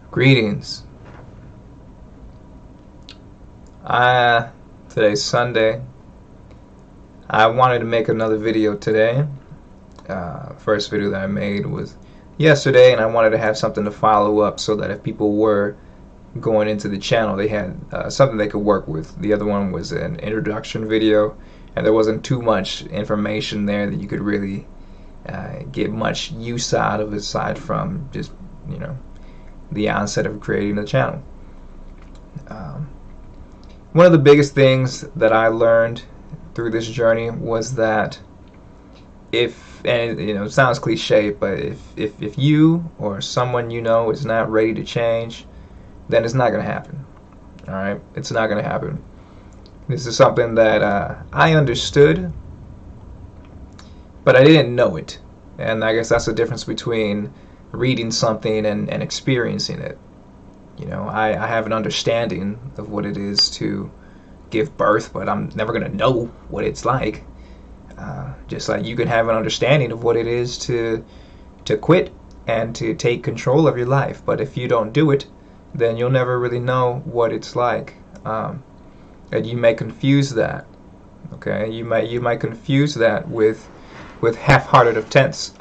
Greetings. Today's Sunday. I wanted to make another video today. First video that I made was yesterday, and I wanted to have something to follow up so that if people were going into the channel, they had something they could work with. The other one was an introduction video, and there wasn't too much information there that you could really get much use out of aside from just, the onset of creating the channel. One of the biggest things that I learned through this journey was that it sounds cliche, but if you or someone you know is not ready to change, then it's not going to happen. All right, it's not going to happen. This is something that I understood, but I didn't know it, and I guess that's the difference between reading something and experiencing it. I have an understanding of what it is to give birth, but I'm never going to know what it's like. Just like you can have an understanding of what it is to quit and to take control of your life, but if you don't do it, then you'll never really know what it's like. And you may confuse that. Okay, you might confuse that with half-hearted attempts,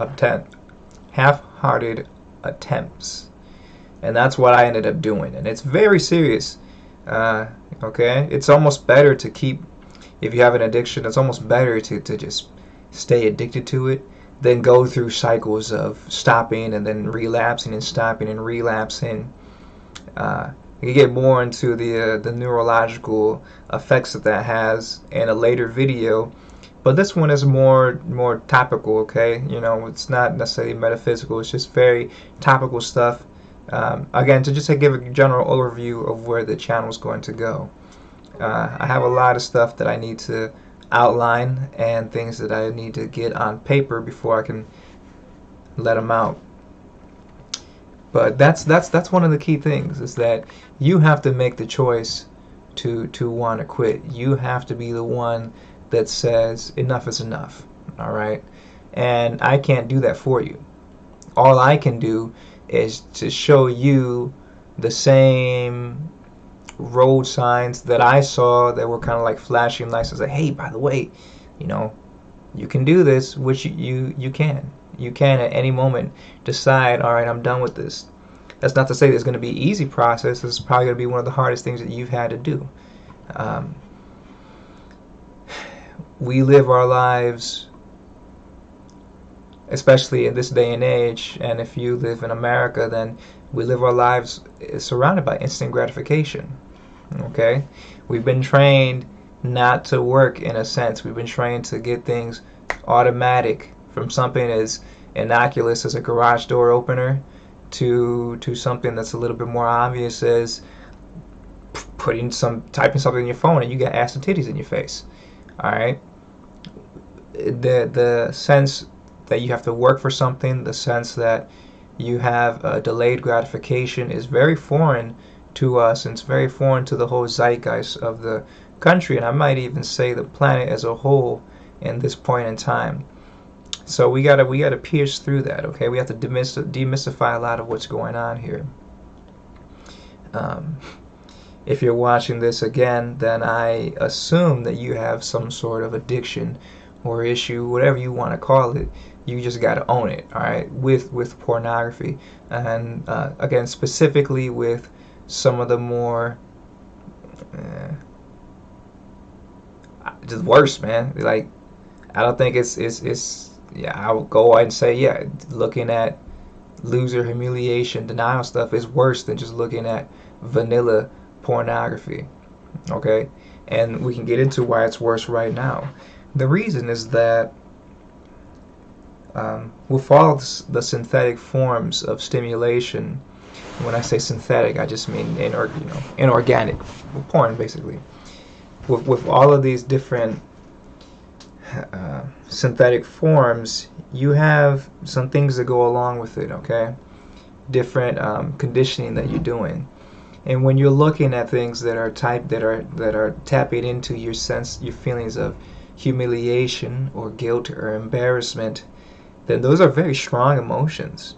and that's what I ended up doing, and it's very serious. Okay, it's almost better to keep, if you have an addiction, it's almost better to just stay addicted to it than go through cycles of stopping and then relapsing and stopping and relapsing. You get more into the neurological effects that has in a later video, but this one is more topical. Okay, it's not necessarily metaphysical, it's just very topical stuff. Again, to just give a general overview of where the channel is going to go. I have a lot of stuff that I need to outline and things that I need to get on paper before I can let them out. But that's one of the key things, is that you have to make the choice to want to quit. You have to be the one that says enough is enough. All right, and I can't do that for you. All I can do is to show you the same road signs that I saw that were kind of like flashing lights. I was like, hey, by the way, you can do this, which you can. You can at any moment decide, all right, I'm done with this. That's not to say there's going to be an easy process. This is probably going to be one of the hardest things that you've had to do. We live our lives, especially in this day and age, and if you live in America, then we live our lives surrounded by instant gratification. Okay, we've been trained not to work, in a sense. We've been trained to get things automatic, from something as innocuous as a garage door opener to something that's a little bit more obvious as typing something in your phone and you get ass and titties in your face. All right, the sense that you have to work for something, the sense that you have a delayed gratification, is very foreign to us, and it's very foreign to the whole zeitgeist of the country, and I might even say the planet as a whole in this point in time. So we gotta pierce through that. Okay, we have to demystify a lot of what's going on here. If you're watching this again, then I assume that you have some sort of addiction or issue, whatever you want to call it. You just got to own it, all right, with pornography, and again, specifically with some of the more just worse, man. Like, I don't think it's yeah, I would go ahead and say, yeah, looking at loser humiliation denial stuff is worse than just looking at vanilla pornography. Okay, and we can get into why it's worse right now. The reason is that with all the synthetic forms of stimulation, when I say synthetic, I just mean inorganic porn, basically. With all of these different synthetic forms, you have some things that go along with it. Okay, different conditioning that you're doing, and when you're looking at things that are tapping into your feelings of humiliation or guilt or embarrassment, then those are very strong emotions.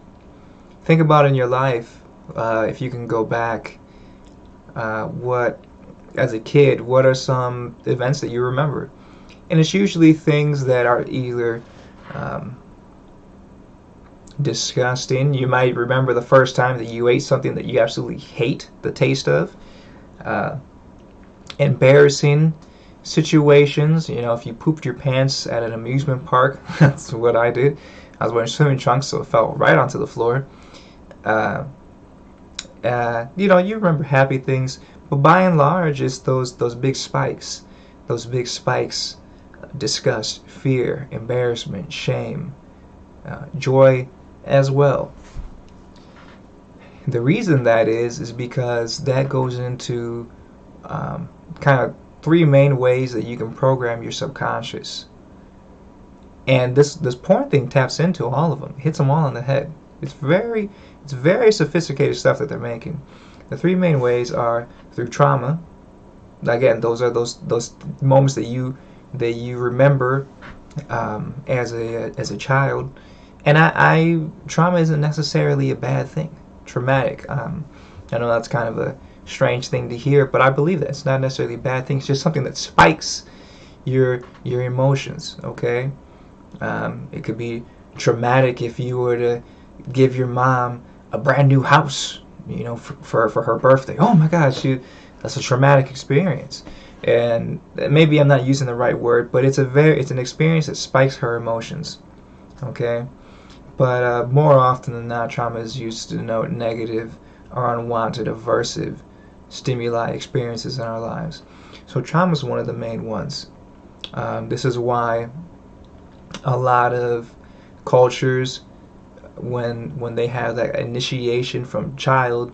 Think about in your life if you can go back, what as a kid, what are some events that you remember? And it's usually things that are either um, disgusting. You might remember the first time that you ate something that you absolutely hate the taste of. Uh, Embarrassing situations. You know, if you pooped your pants at an amusement park, that's what I did. I was wearing swimming trunks, so it fell right onto the floor. Uh, you know, you remember happy things, but by and large, it's those big spikes, disgust, fear, embarrassment, shame, joy, as well. The reason that is because that goes into kind of three main ways that you can program your subconscious. And this porn thing taps into all of them, hits them all on the head. It's very sophisticated stuff that they're making. The three main ways are through trauma. Again, those are those moments that you remember as a child. And I trauma isn't necessarily a bad thing. Traumatic. I know that's kind of a strange thing to hear, but I believe that it's not necessarily a bad thing. It's just something that spikes your emotions. Okay. It could be traumatic if you were to give your mom a brand new house, you know, for her birthday. Oh my gosh, that's a traumatic experience. And maybe I'm not using the right word, but it's an experience that spikes her emotions. Okay, but more often than not, trauma is used to denote negative or unwanted, aversive stimuli experiences in our lives. So trauma is one of the main ones. This is why a lot of cultures, when they have that initiation from child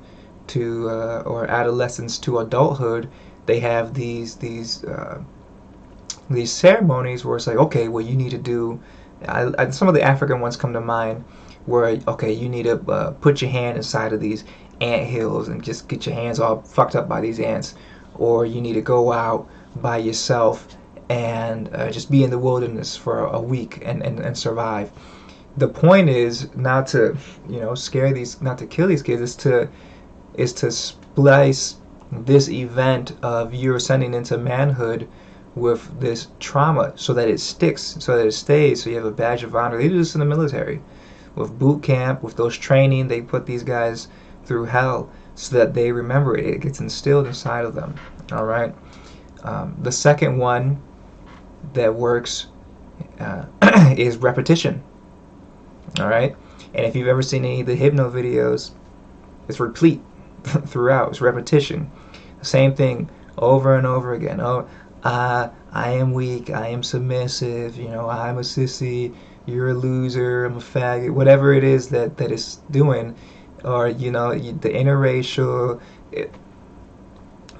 to or adolescence to adulthood, they have these ceremonies where it's like, okay, well, you need to do. Some of the African ones come to mind, where okay, you need to put your hand inside of these ant hills and just get your hands all fucked up by these ants, or you need to go out by yourself and just be in the wilderness for a week and survive. The point is not to, you know, not to kill these kids. Is to splice this event of you ascending into manhood with this trauma, so that it sticks, so that it stays, so you have a badge of honor. They do this in the military, with boot camp, with those training. They put these guys through hell so that they remember it. It gets instilled inside of them. All right. The second one that works is repetition. All right. And if you've ever seen any of the hypno videos, it's replete throughout. It's repetition. The same thing over and over again. Oh, I am weak. I am submissive. You know, I'm a sissy. You're a loser. I'm a faggot. Whatever it is that it's doing, or you know, the interracial,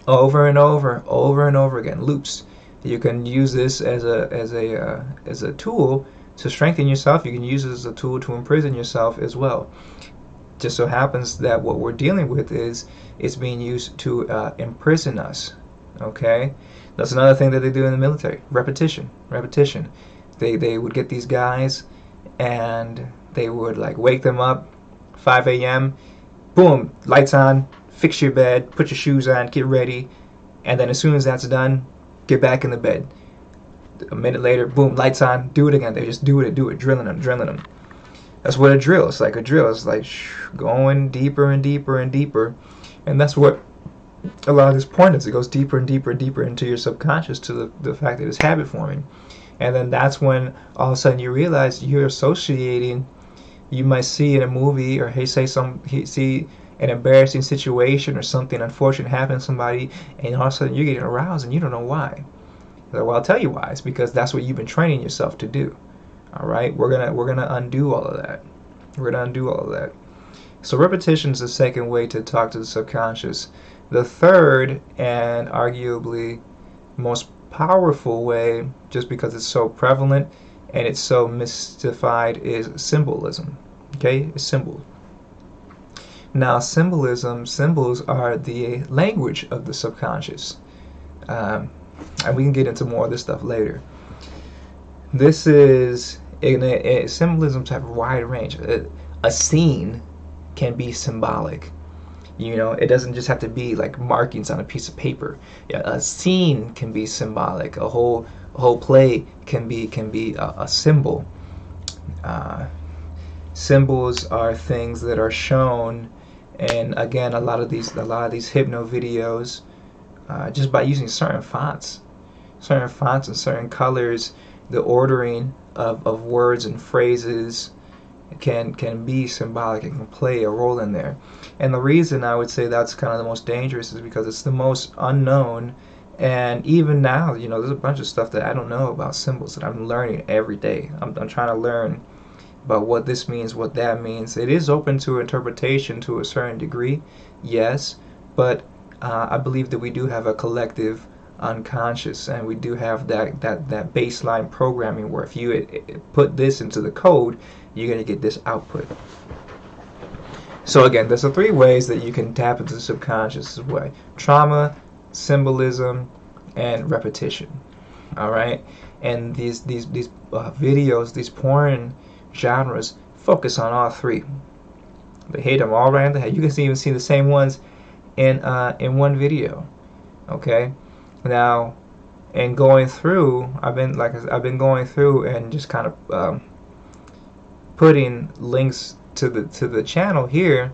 over and over again, loops. You can use this as a tool to strengthen yourself. You can use it as a tool to imprison yourself as well. Just so happens that what we're dealing with is it's being used to imprison us. Okay, that's another thing that they do in the military. Repetition. They would get these guys and they would like wake them up 5 a.m. Boom, lights on, fix your bed, put your shoes on, get ready, and then as soon as that's done, get back in the bed. A minute later, boom, lights on, do it again. They just do it, drilling them. That's what a drill is like. A drill is like going deeper and deeper and deeper, and that's what a lot of this porn is. It goes deeper and deeper and deeper into your subconscious, to the fact that it's habit forming. And then that's when all of a sudden you realize you're associating. You might see in a movie, or see an embarrassing situation or something unfortunate happen to somebody, and all of a sudden you're getting aroused and you don't know why. Well, I'll tell you why. It's because that's what you've been training yourself to do. All right, we're gonna undo all of that. So repetition is the second way to talk to the subconscious. The third, and arguably most powerful way, just because it's so prevalent and it's so mystified, is symbolism. Okay, it's symbols. Now, symbols are the language of the subconscious, and we can get into more of this stuff later. This is symbolism to have a wide range. A scene can be symbolic. You know, it doesn't just have to be like markings on a piece of paper. Yeah, a scene can be symbolic. A whole play can be a symbol. Uh, Symbols are things that are shown, and again, a lot of these hypno videos, just by using certain fonts and certain colors, the ordering of words and phrases can be symbolic and can play a role in there. And the reason I would say that's kind of the most dangerous is because it's the most unknown. And even now, you know, there's a bunch of stuff that I don't know about symbols that I'm learning every day. I'm trying to learn about what this means, what that means. It is open to interpretation to a certain degree, yes, but I believe that we do have a collective unconscious, and we do have that baseline programming where if you put this into the code, you're going to get this output. So again, there's the three ways that you can tap into the subconscious way: trauma, symbolism, and repetition. All right, and these videos, these porn genres focus on all three. They hit them all right in the head. You can even see the same ones in one video. Okay, now, in going through, I've been going through and just kind of putting links to the channel here,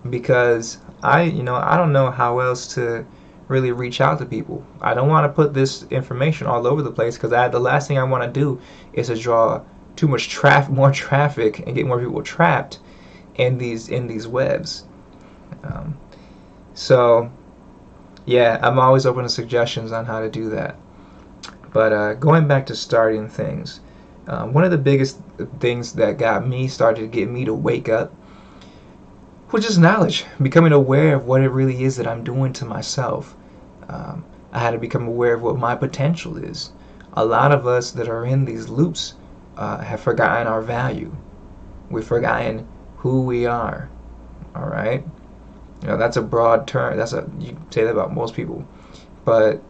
because I don't know how else to really reach out to people. I don't want to put this information all over the place, because the last thing I want to do is to draw too much more traffic and get more people trapped in these webs. So yeah, I'm always open to suggestions on how to do that. But going back to starting things, one of the biggest things that started to get me to wake up was just knowledge, becoming aware of what it really is that I'm doing to myself. I had to become aware of what my potential is. A lot of us that are in these loops have forgotten our value. We've forgotten who we are. All right. You know, that's a broad term. You say that about most people, but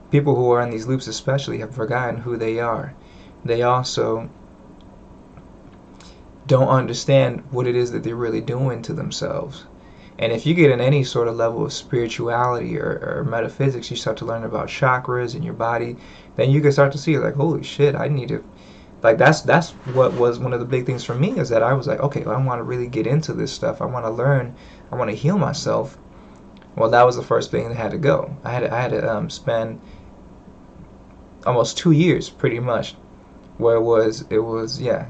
people who are in these loops especially have forgotten who they are. They also don't understand what it is that they're really doing to themselves. And if you get in any sort of level of spirituality or metaphysics, you start to learn about chakras in your body, then you can start to see, like, holy shit, I need to, like, that's what was one of the big things for me, is that I was like, okay, well, I want to really get into this stuff. I want to learn. I want to heal myself. Well, that was the first thing that had to go. I had to spend almost 2 years, pretty much, where it was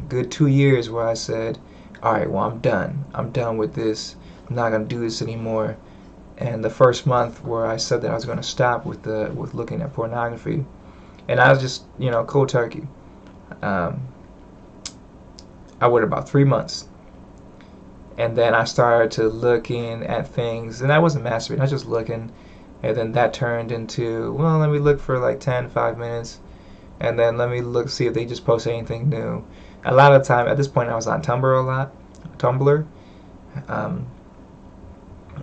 good 2 years where I said, all right, well, I'm done with this. I'm not gonna do this anymore. And the first month where I said that I was gonna stop with looking at pornography, and I was just, cold turkey. I waited about 3 months, and then I started to looking at things, and I wasn't masturbating, I was just looking, and then that turned into, well, let me look for like 5 minutes, and then let me see if they just post anything new. A lot of the time, at this point, I was on Tumblr.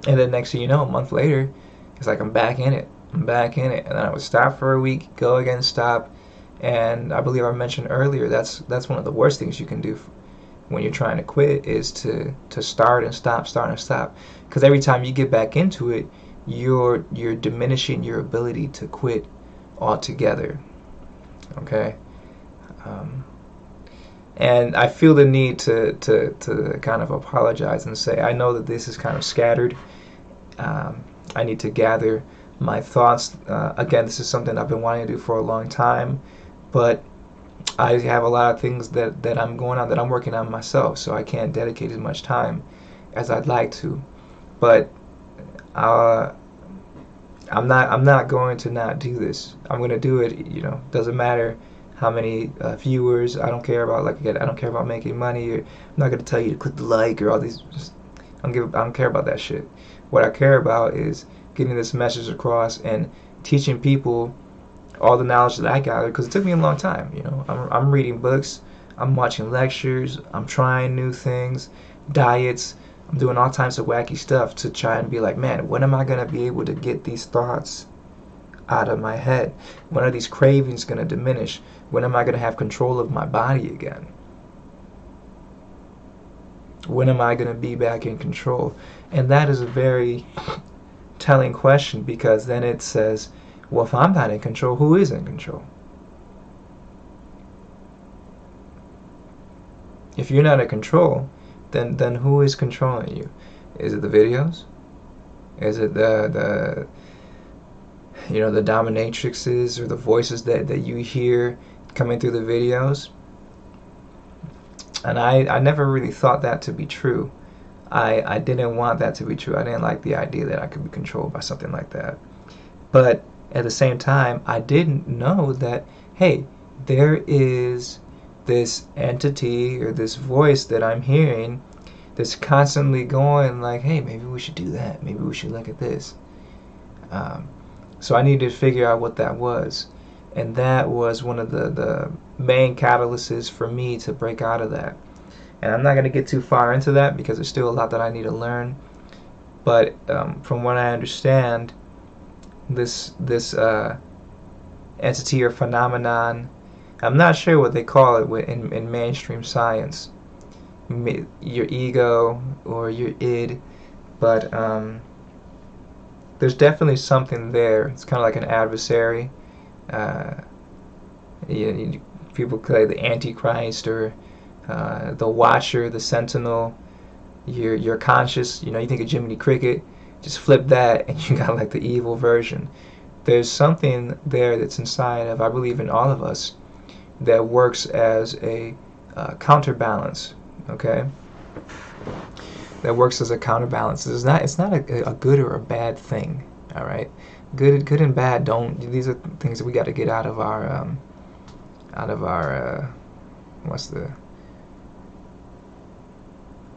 And then next thing you know, a month later, it's like I'm back in it. And then I would stop for a week, go again, stop. And I believe I mentioned earlier, that's one of the worst things you can do when you're trying to quit, is to start and stop, start and stop. Because every time you get back into it, you're diminishing your ability to quit altogether. Okay? And I feel the need to kind of apologize and say, I know that this is kind of scattered. I need to gather my thoughts. Again, this is something I've been wanting to do for a long time, but I have a lot of things that I'm going on, that I'm working on myself, so I can't dedicate as much time as I'd like to. But I'm not going to not do this. I'm going to do it. Doesn't matter how many viewers. I don't care about, I don't care about making money. I'm not going to tell you to click the like or all these. I don't care about that shit. What I care about is getting this message across and teaching people all the knowledge that I gathered, because it took me a long time. I'm reading books, I'm watching lectures, I'm trying new things, diets. I'm doing all types of wacky stuff to try and be like, man, when am I going to be able to get these thoughts out of my head? When are these cravings going to diminish? When am I going to have control of my body again? When am I going to be back in control? And that is a very telling question, because then it says, well, if I'm not in control, who is in control? If you're not in control, then who is controlling you? Is it the videos? Is it the the dominatrixes, or the voices that you hear coming through the videos? And I never really thought that to be true. I didn't want that to be true. I didn't like the idea that I could be controlled by something like that. But at the same time, I didn't know that, hey, there is this entity or this voice that I'm hearing that's constantly going like, hey, maybe we should do that. Maybe we should look at this. So I needed to figure out what that was. And that was one of the main catalysts for me to break out of that. And I'm not going to get too far into that because there's still a lot that I need to learn. But from what I understand, this entity or phenomenon, I'm not sure what they call it in mainstream science, your ego or your id, but there's definitely something there. It's kind of like an adversary. People call it the Antichrist, or the Watcher, the Sentinel. Your conscious. You think of Jiminy Cricket, just flip that and you got like the evil version. There's something there that's inside of, I believe, in all of us, that works as a counterbalance. Okay, that works as a counterbalance. It's not a good or a bad thing. All right, good and bad don't. These are things that we got to get out of our what's the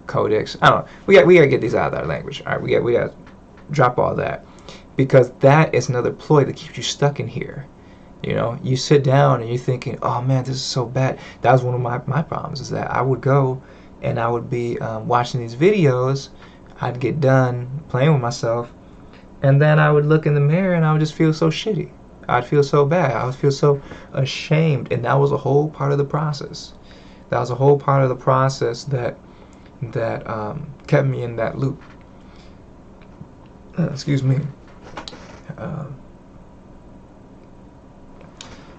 codex? I don't know. We got to get these out of our language. All right, we got to drop all that, because that is another ploy that keeps you stuck in here. You sit down and you're thinking, oh man, this is so bad. That was one of my problems, is that I would go and I would be watching these videos. I'd get done playing with myself, and then I would look in the mirror and I would just feel so shitty. I'd feel so bad. I would feel so ashamed, and that was a whole part of the process. That was a whole part of the process that kept me in that loop. Excuse me.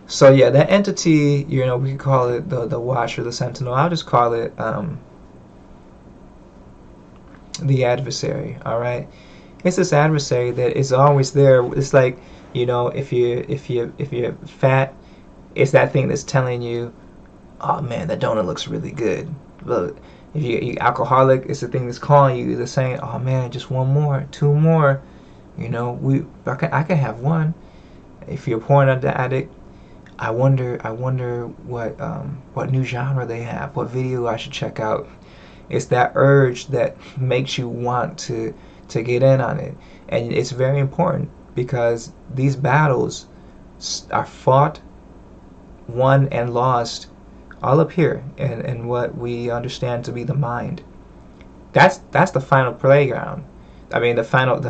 So yeah, that entity, we could call it the Watcher, the Sentinel. I'll just call it the adversary. All right, it's this adversary that is always there. It's like, if you're fat, it's that thing that's telling you, oh man, that donut looks really good. Look, if you're alcoholic, it's the thing that's calling you, that's saying, oh man, just one more, two more. I can have one. If you're a porn addict, I wonder what new genre they have, what video I should check out. It's that urge that makes you want to get in on it, and it's very important, because these battles are fought, won, and lost all up here in what we understand to be the mind. That's the final playground. I mean, the final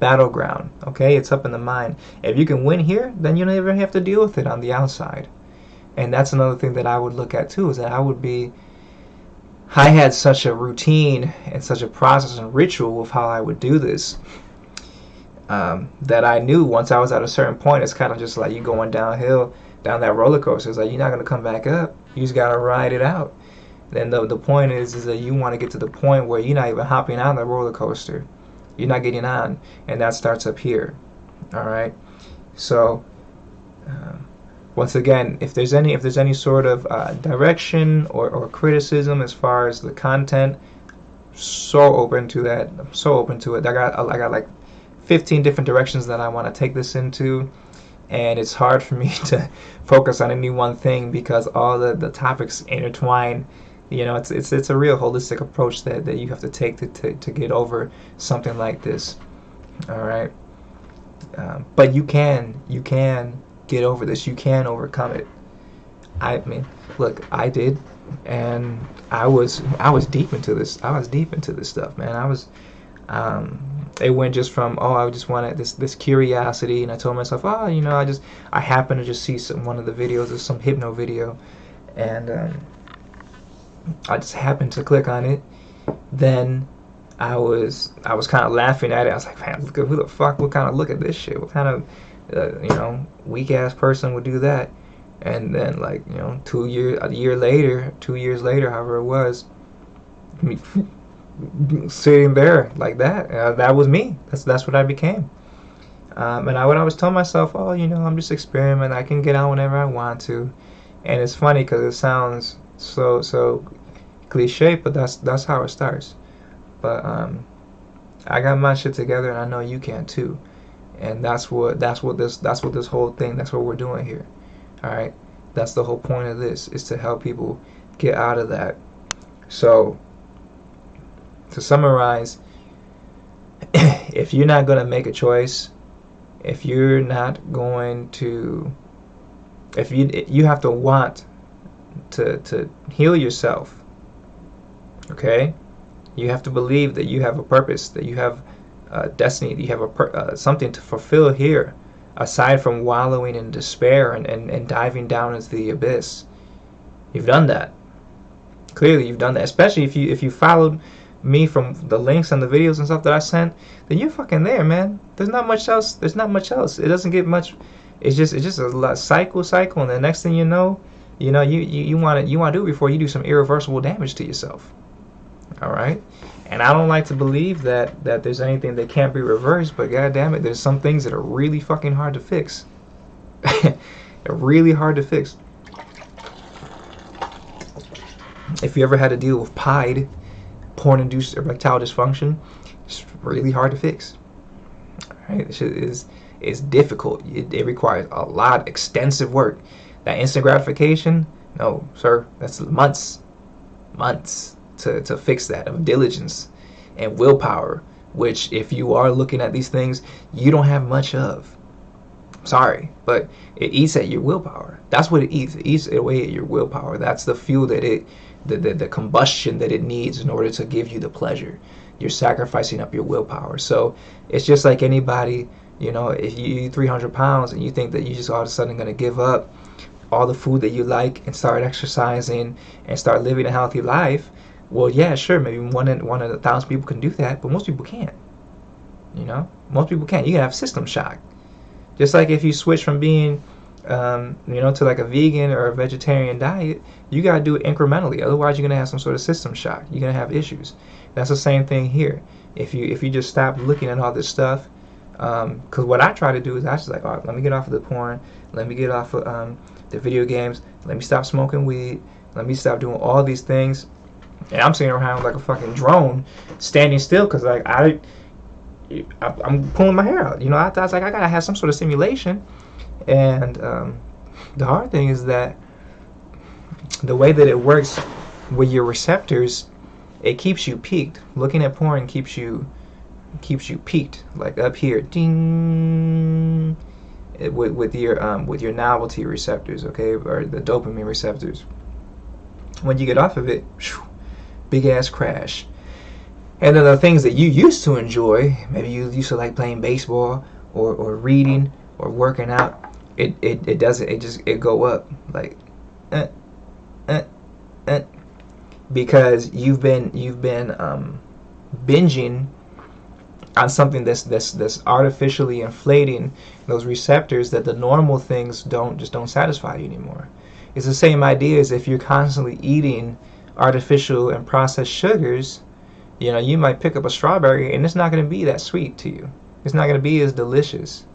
battleground. Okay, it's up in the mind. If you can win here, then you don't even have to deal with it on the outside. And that's another thing that I would look at too, is that I had such a routine and such a process and ritual with how I would do this, that I knew once I was at a certain point, it's kind of just like you going downhill, down that roller coaster. It's like you're not going to come back up. You just got to ride it out. Then the point is that you want to get to the point where you're not even hopping on the roller coaster. You're not getting on, and that starts up here. All right. So once again, if there's any sort of direction or criticism as far as the content, so open to that. I'm so open to it. I got like 15 different directions that I want to take this into, and it's hard for me to focus on any one thing because all the topics intertwine. It's a real holistic approach that you have to take to get over something like this. All right. But you can get over this. You can overcome it. I mean, look, I did, and I was deep into this. I was deep into this stuff, man. It went just from, I just wanted this curiosity, and I told myself, I happened to just see one of the videos of some hypno video, and I just happened to click on it. Then I was kind of laughing at it. I was like, man, look at who the fuck would kind of look at this shit? What kind of weak ass person would do that? And then like a year later, 2 years later, however it was, me sitting there like that. That was me. That's what I became. And I would always tell myself, oh, I'm just experimenting. I can get out whenever I want to. And it's funny because it sounds so cliche, but that's how it starts. But I got my shit together, and I know you can too. And that's what this whole thing. That's what we're doing here. All right. That's the whole point of this, is to help people get out of that. So to summarize, if you're not gonna make a choice, if you're not going to, if you have to want to heal yourself, okay? You have to believe that you have a purpose, that you have a destiny, that you have something to fulfill here, aside from wallowing in despair and diving down into the abyss. You've done that. Clearly, you've done that. Especially if you followed me from the links and the videos and stuff that I sent, then you're fucking there, man. There's not much else. There's not much else. It doesn't get much. It's just a lot cycle, and the next thing you know, you want to do it before you do some irreversible damage to yourself. All right. And I don't like to believe that there's anything that can't be reversed, but god damn it, there's some things that are really fucking hard to fix. They're really hard to fix. If you ever had to deal with PIDE, porn-induced erectile dysfunction, it's really hard to fix. All right, this shit is difficult. It requires a lot, extensive work. That instant gratification, no, sir, that's months to fix that, of diligence and willpower, which if you are looking at these things, you don't have much of. Sorry, but it eats at your willpower. That's what it eats. It eats away at your willpower. That's the fuel that the combustion that it needs in order to give you the pleasure. You're sacrificing up your willpower. So it's just like anybody, if you eat 300 pounds and you think that you just all of a sudden going to give up all the food that you like and start exercising and start living a healthy life, well, yeah, sure, maybe one in 1,000 people can do that, but most people can't. Most people can't. You can have system shock. Just like if you switch from being, to like a vegan or a vegetarian diet, you gotta do it incrementally. Otherwise, you're gonna have some sort of system shock. You're gonna have issues. That's the same thing here. If you just stop looking at all this stuff, because what I try to do is I just like, all right, let me get off of the porn, let me get off of the video games, let me stop smoking weed, let me stop doing all these things. And I'm sitting around like a fucking drone, standing still, because like I'm pulling my hair out. I was like, I gotta have some sort of stimulation. And the hard thing is that the way that it works with your receptors, it keeps you peaked. Looking at porn keeps you peaked, like up here, ding, with your novelty receptors, okay, or the dopamine receptors. When you get off of it, big ass crash. And then the things that you used to enjoy, maybe you used to like playing baseball or reading or working out, it doesn't, it go up like because you've been binging on something that's artificially inflating those receptors that the normal things don't satisfy you anymore. It's the same idea as if you're constantly eating artificial and processed sugars. You might pick up a strawberry and it's not going to be that sweet to you. It's not going to be as delicious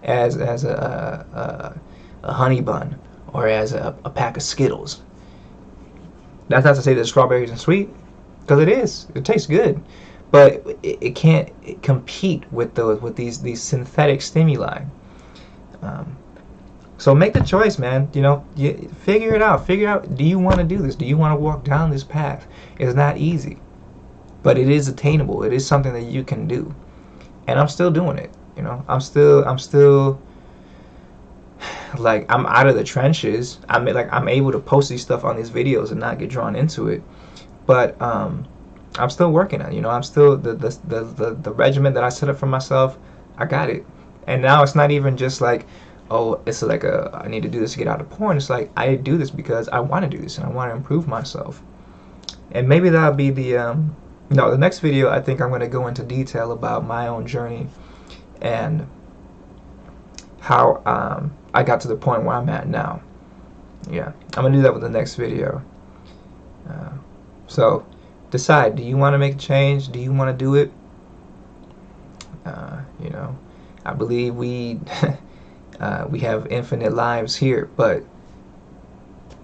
as a honey bun or as a pack of Skittles. That's not to say that strawberry isn't sweet, because it is. It tastes good, but it can't compete with these synthetic stimuli. So make the choice, man. You figure it out. Figure out, do you want to do this? Do you want to walk down this path? It's not easy, but it is attainable. It is something that you can do, and I'm still doing it. I'm still like, I'm out of the trenches. I'm able to post these stuff on these videos and not get drawn into it, but I'm still working on it. I'm still the regimen that I set up for myself. I got it, and now it's not even just like, oh, it's like I need to do this to get out of porn. It's like, I do this because I want to do this and I want to improve myself. And maybe that'll be the no, the next video. I think I'm going to go into detail about my own journey and how I got to the point where I'm at now. Yeah, I'm gonna do that with the next video. So decide, do you want to make a change? Do you want to do it? You know, I believe we we have infinite lives here, but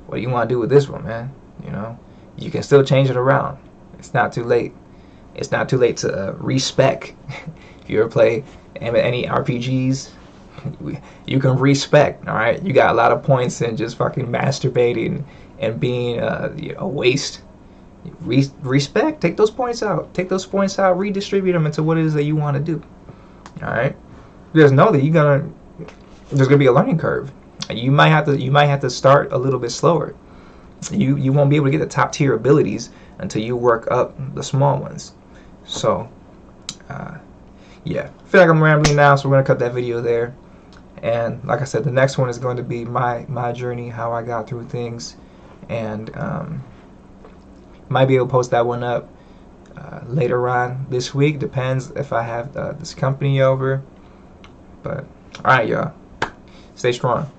what do you want to do with this one, man? You know, you can still change it around. It's not too late. It's not too late to respec. If you ever play any RPGs, you can respec. All right, you got a lot of points in just fucking masturbating and being you know, a waste. Respect. Take those points out. Take those points out. Redistribute them into what it is that you want to do. All right. Just know that there's gonna be a learning curve. You might have to start a little bit slower. You won't be able to get the top tier abilities until you work up the small ones. So yeah, I feel like I'm rambling now, so we're gonna cut that video there. And like I said, the next one is going to be my journey, how I got through things, and might be able to post that one up later on this week. Depends if I have this company over. But all right, y'all, stay strong.